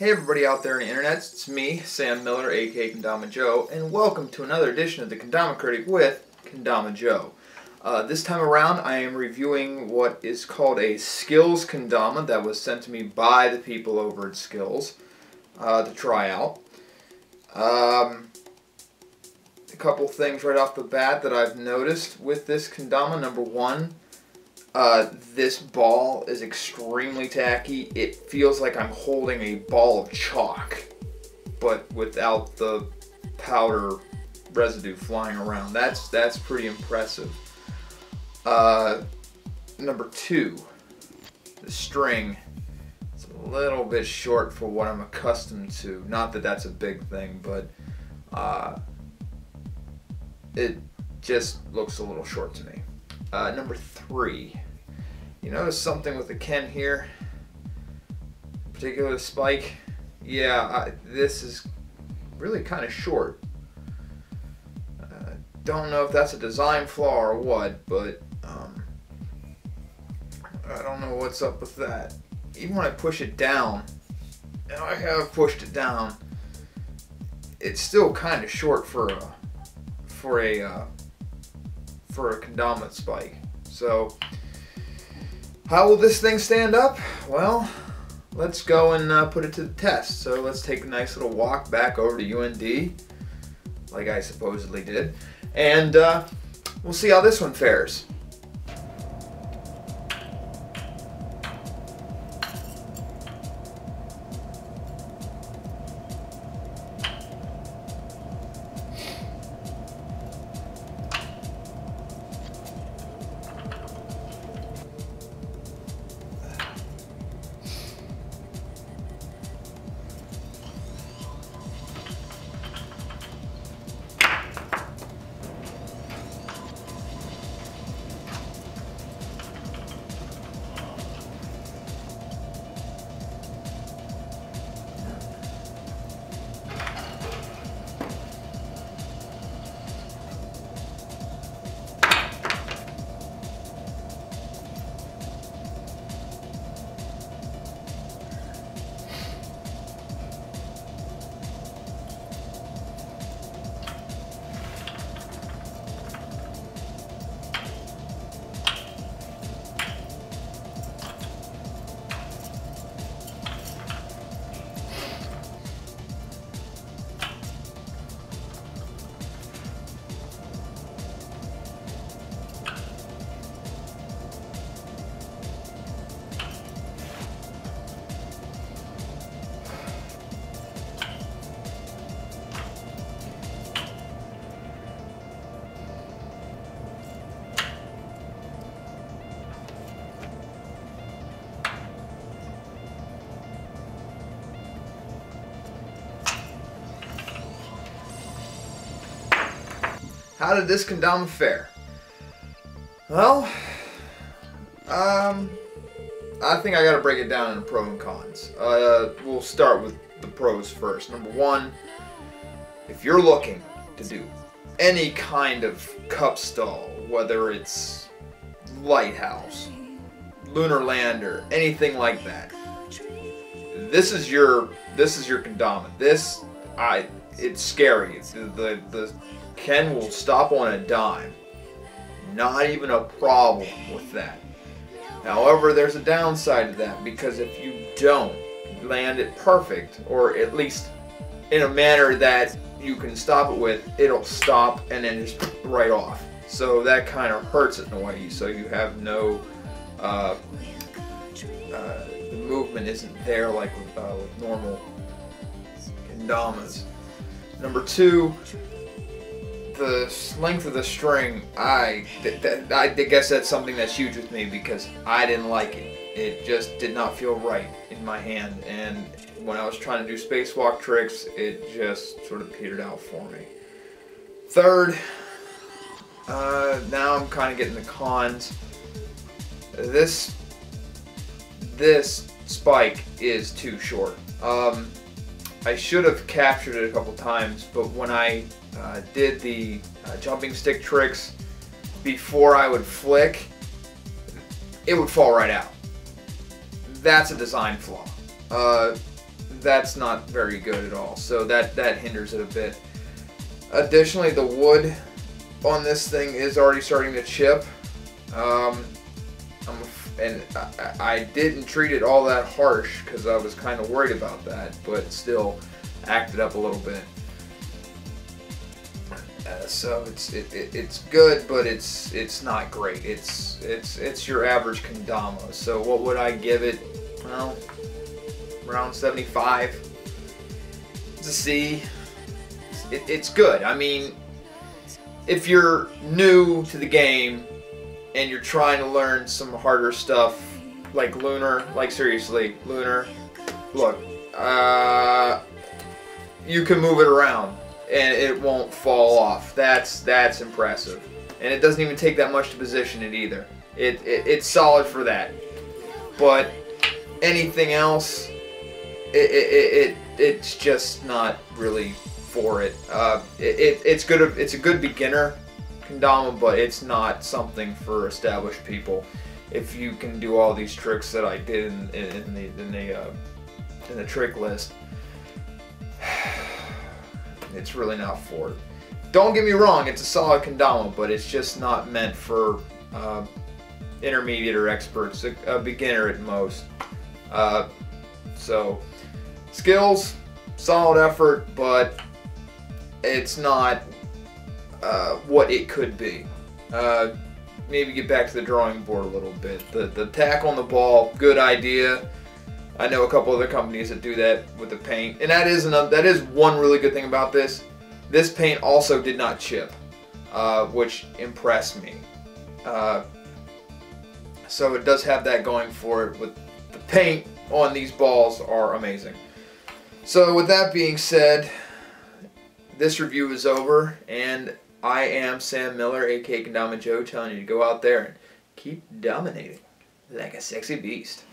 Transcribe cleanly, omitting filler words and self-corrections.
Hey everybody out there on the internet, it's me, Sam Miller, aka Kendama Joe, and welcome to another edition of the Kendama Kritic with Kendama Joe. This time around I am reviewing what is called a Skills Kendama that was sent to me by the people over at Skills to try out. A couple things right off the bat that I've noticed with this Kendama. Number one, this ball is extremely tacky. It feels like I'm holding a ball of chalk, but without the powder residue flying around. That's pretty impressive. Number two, the string. It's a little bit short for what I'm accustomed to. Not that that's a big thing, but it just looks a little short to me. Number three, you notice something with the Ken here, particularly the spike? Yeah, this is really kind of short. Don't know if that's a design flaw or what, but I don't know what's up with that. Even when I push it down, and I have pushed it down, it's still kind of short for a Kendama spike. So how will this thing stand up? Well, let's go and put it to the test. So let's take a nice little walk back over to UND, like I supposedly did, and we'll see how this one fares. How did this Kendama fare? Well, I think I gotta break it down into pros and cons. We'll start with the pros first. Number one, if you're looking to do any kind of cup stall, whether it's lighthouse, lunar lander, anything like that, this is your Kendama. It's scary. The Ken will stop on a dime. Not even a problem with that. However, there's a downside to that, because if you don't land it perfect, or at least in a manner that you can stop it with, it'll stop and then just right off. So that kind of hurts it in a way. So you have no, the movement isn't there like with normal Kendamas. Number two, the length of the string, I guess that's something that's huge with me, because I didn't like it. It just did not feel right in my hand, and when I was trying to do spacewalk tricks, it just sort of petered out for me. Third, now I'm kind of getting the cons. This spike is too short. I should have captured it a couple times, but when I did the jumping stick tricks, before I would flick, it would fall right out. That's a design flaw. that's not very good at all. So that hinders it a bit. Additionally, the wood on this thing is already starting to chip. And I didn't treat it all that harsh because I was kind of worried about that, but still acted up a little bit. So it's good, but it's not great. It's your average kendama. So what would I give it? Well, around 75. It's a C. It's good. I mean, if you're new to the game and you're trying to learn some harder stuff like Lunar, like seriously, Lunar, look, you can move it around and it won't fall off. That's impressive. And it doesn't even take that much to position it either. It's solid for that. But anything else, it's just not really for it. It's good. It's a good beginner kendama, but it's not something for established people. If you can do all these tricks that I did in the trick list, it's really not for it. Don't get me wrong, it's a solid kendama, but it's just not meant for intermediate or experts, a beginner at most. So skills, solid effort, but it's not what it could be. Maybe get back to the drawing board a little bit. The tack on the ball, good idea. I know a couple other companies that do that with the paint, and that is one really good thing about this. This paint also did not chip, which impressed me. So it does have that going for it. With the paint on these balls are amazing. So with that being said, this review is over, and I am Sam Miller, aka Kendama Joe, telling you to go out there and keep dominating like a sexy beast.